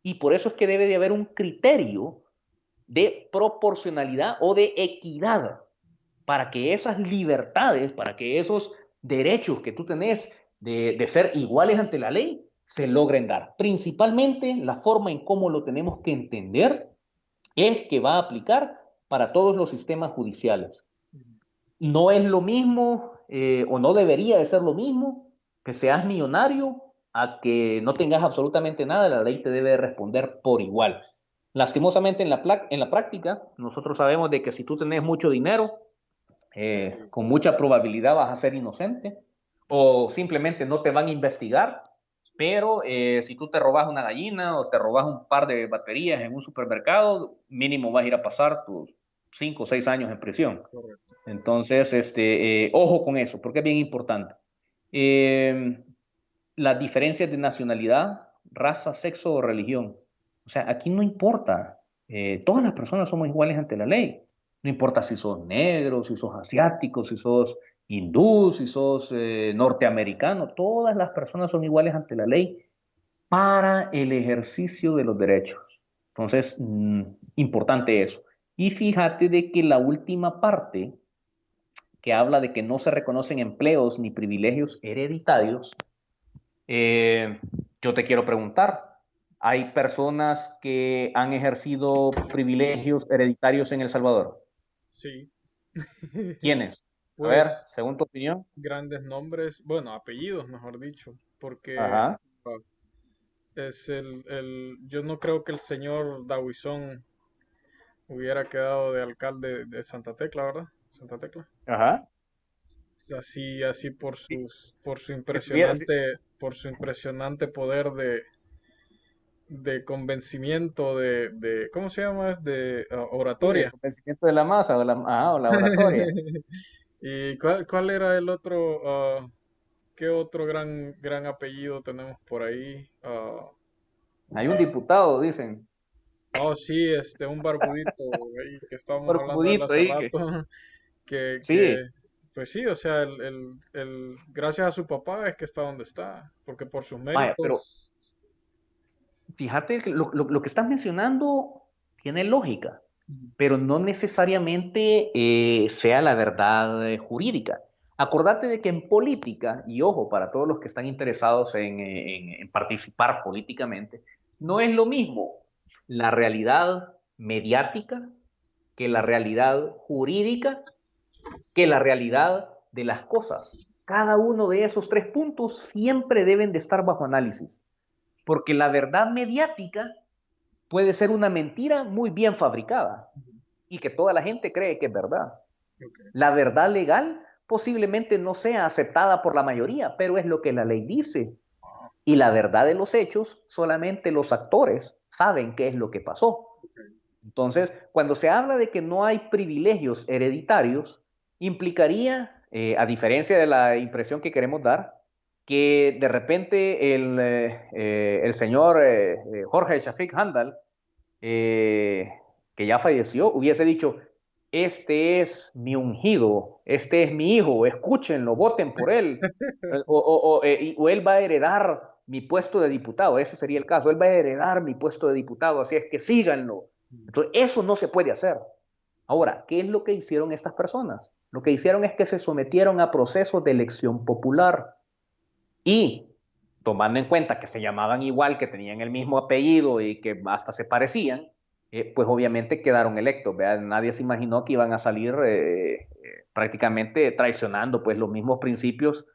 Y por eso es que debe de haber un criterio de proporcionalidad o de equidad para que esas libertades, para que esos derechos que tú tenés de ser iguales ante la ley, se logren dar. Principalmente la forma en cómo lo tenemos que entender es que va a aplicar para todos los sistemas judiciales. No es lo mismo o no debería de ser lo mismo que seas millonario a que no tengas absolutamente nada, la ley te debe responder por igual. Lastimosamente en la práctica, nosotros sabemos de que si tú tenés mucho dinero, con mucha probabilidad vas a ser inocente o simplemente no te van a investigar, pero si tú te robas una gallina o te robas un par de baterías en un supermercado, mínimo vas a ir a pasar tus 5 o 6 años en prisión. Correcto. Entonces, ojo con eso, porque es bien importante. Eh, las diferencias de nacionalidad, raza, sexo o religión. O sea, aquí no importa. Todas las personas somos iguales ante la ley. No importa si sos negro, si sos asiático, si sos hindú, si sos norteamericano. Todas las personas son iguales ante la ley para el ejercicio de los derechos. Entonces, importante eso. Y fíjate de que la última parte que habla de que no se reconocen empleos ni privilegios hereditarios, eh, yo te quiero preguntar, ¿hay personas que han ejercido privilegios hereditarios en El Salvador? Sí. ¿Quiénes? A ver, Pues según tu opinión. grandes nombres, bueno, apellidos, mejor dicho, porque Ajá, ah, yo no creo que el señor Dawison hubiera quedado de alcalde de Santa Tecla, ¿verdad? Santa Tecla. ajá. Así Si, si tuviera, si, por su impresionante poder de convencimiento ¿cómo se llama? Es de sí, el oratoria. convencimiento de la masa o la oratoria. ¿Y cuál era el otro? ¿Qué otro gran apellido tenemos por ahí? Hay un diputado, dicen, Oh, sí, un barbudito ahí que estábamos por hablando de él cubudito hace ahí rato, sí, pues sí, o sea, gracias a su papá es que está donde está, porque por sus vaya, pero méritos, fíjate que lo que estás mencionando tiene lógica, ujú, pero no necesariamente sea la verdad jurídica. Acordate de que en política, y ojo, para todos los que están interesados en participar políticamente, no es lo mismo la realidad mediática que la realidad jurídica, que la realidad de las cosas. Cada uno de esos tres puntos siempre deben de estar bajo análisis, porque la verdad mediática puede ser una mentira muy bien fabricada ujú, y que toda la gente cree que es verdad. ok, La verdad legal posiblemente no sea aceptada por la mayoría, pero es lo que la ley dice. Y la verdad de los hechos, solamente los actores saben qué es lo que pasó. ok. Entonces, cuando se habla de que no hay privilegios hereditarios, implicaría, a diferencia de la impresión que queremos dar, que de repente el señor Jorge Shafik Handal, eh, que ya falleció, hubiese dicho, este es mi ungido, este es mi hijo, escúchenlo, voten por él, o él va a heredar mi puesto de diputado, ese sería el caso, él va a heredar mi puesto de diputado, así es que síganlo. Entonces, eso no se puede hacer. Ahora, ¿qué es lo que hicieron estas personas? Lo que hicieron es que se sometieron a procesos de elección popular y tomando en cuenta que se llamaban igual, que tenían el mismo apellido y que hasta se parecían, pues obviamente quedaron electos. ¿Verdad? Nadie se imaginó que iban a salir prácticamente traicionando pues los mismos principios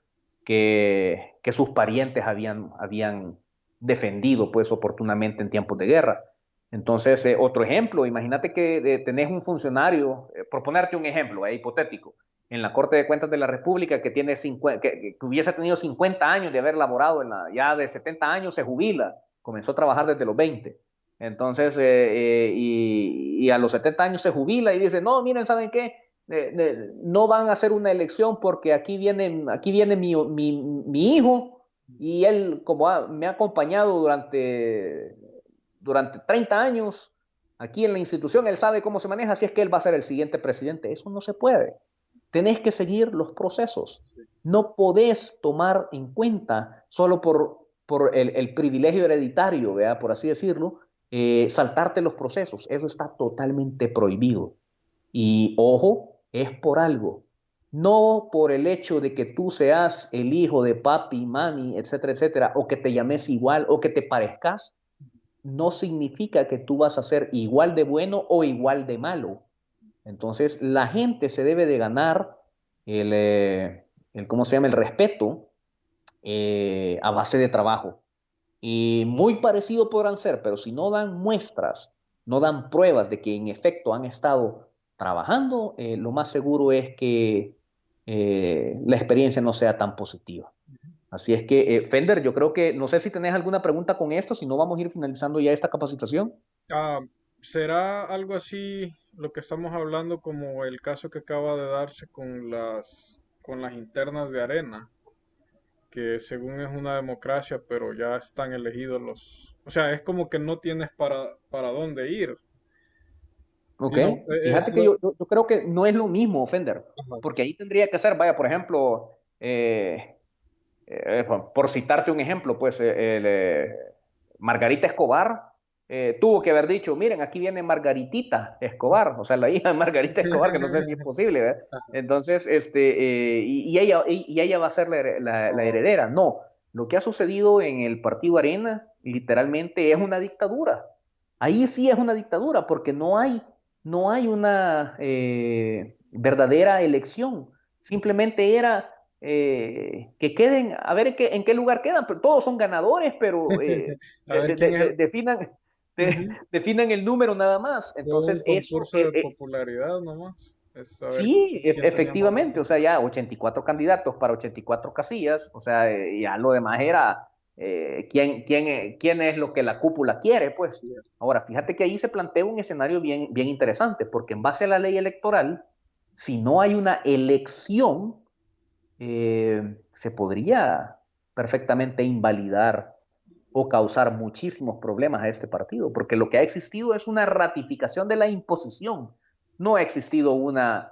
que sus parientes habían defendido pues oportunamente en tiempos de guerra. Entonces, otro ejemplo, imagínate que tenés un funcionario, por ponerte un ejemplo hipotético, en la Corte de Cuentas de la República que, tiene que hubiese tenido 50 años de haber laborado, ya de 70 años se jubila, comenzó a trabajar desde los 20. Entonces, y a los 70 años se jubila y dice, no, miren, ¿saben qué? No van a hacer una elección porque aquí viene mi hijo y él, como me ha acompañado durante 30 años aquí en la institución, él sabe cómo se maneja, así es que él va a ser el siguiente presidente. Eso no se puede. Tenés que seguir los procesos. Sí, No podés tomar en cuenta solo por el privilegio hereditario, ¿verdad? Por así decirlo, saltarte los procesos. Eso está totalmente prohibido. Y ojo, es por algo. No por el hecho de que tú seas el hijo de papi, mami, etcétera, etcétera, o que te llames igual o que te parezcas, no significa que tú vas a ser igual de bueno o igual de malo. Entonces, la gente se debe de ganar el ¿cómo se llama? El respeto a base de trabajo. Y muy parecido podrán ser, pero si no dan muestras, no dan pruebas de que en efecto han estado trabajando, lo más seguro es que la experiencia no sea tan positiva. Así es que, Fender, yo creo que, no sé si tenés alguna pregunta con esto, si no vamos a ir finalizando ya esta capacitación. Ah, ¿será algo así lo que estamos hablando como el caso que acaba de darse con las internas de Arena? Que según es una democracia, pero ya están elegidos los... O sea, es como que no tienes para dónde ir. Ok, You know, fíjate es que lo... yo creo que no es lo mismo, Fender, Ajá. porque ahí tendría que ser, vaya, por ejemplo, por citarte un ejemplo, pues Margarita Escobar tuvo que haber dicho, miren, aquí viene Margaritita Escobar, o sea, la hija de Margarita Escobar, que no sé si es posible, ¿verdad? Entonces, y ella va a ser la heredera. No, lo que ha sucedido en el Partido Arena, literalmente, es una dictadura. Ahí sí es una dictadura, porque no hay una verdadera elección. Simplemente era que queden, a ver en qué lugar quedan, pero todos son ganadores, pero A ver quién es el... Ujú. definan el número nada más. Fue un Entonces, eso, concurso de popularidad nomás. Es saber sí, quién tenía más efectivamente, votos. o sea, ya 84 candidatos para 84 casillas, o sea, ya lo demás era quién es lo que la cúpula quiere, pues. Yeah. Ahora, fíjate que ahí se plantea un escenario bien, bien interesante, porque en base a la ley electoral, si no hay una elección, se podría perfectamente invalidar o causar muchísimos problemas a este partido, porque lo que ha existido es una ratificación de la imposición, no ha existido una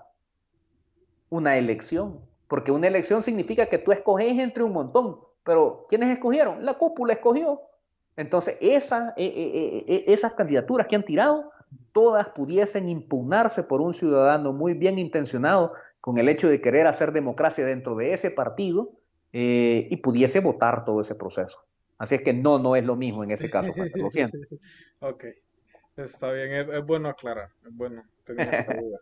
elección, porque una elección significa que tú escoges entre un montón, pero ¿quiénes escogieron? La cúpula escogió. Entonces, esas candidaturas que han tirado, todas pudiesen impugnarse por un ciudadano muy bien intencionado con el hecho de querer hacer democracia dentro de ese partido y pudiese votar todo ese proceso. Así es que no es lo mismo en ese caso, lo siento. Ok, está bien, es bueno aclarar, es bueno, tenía esa duda.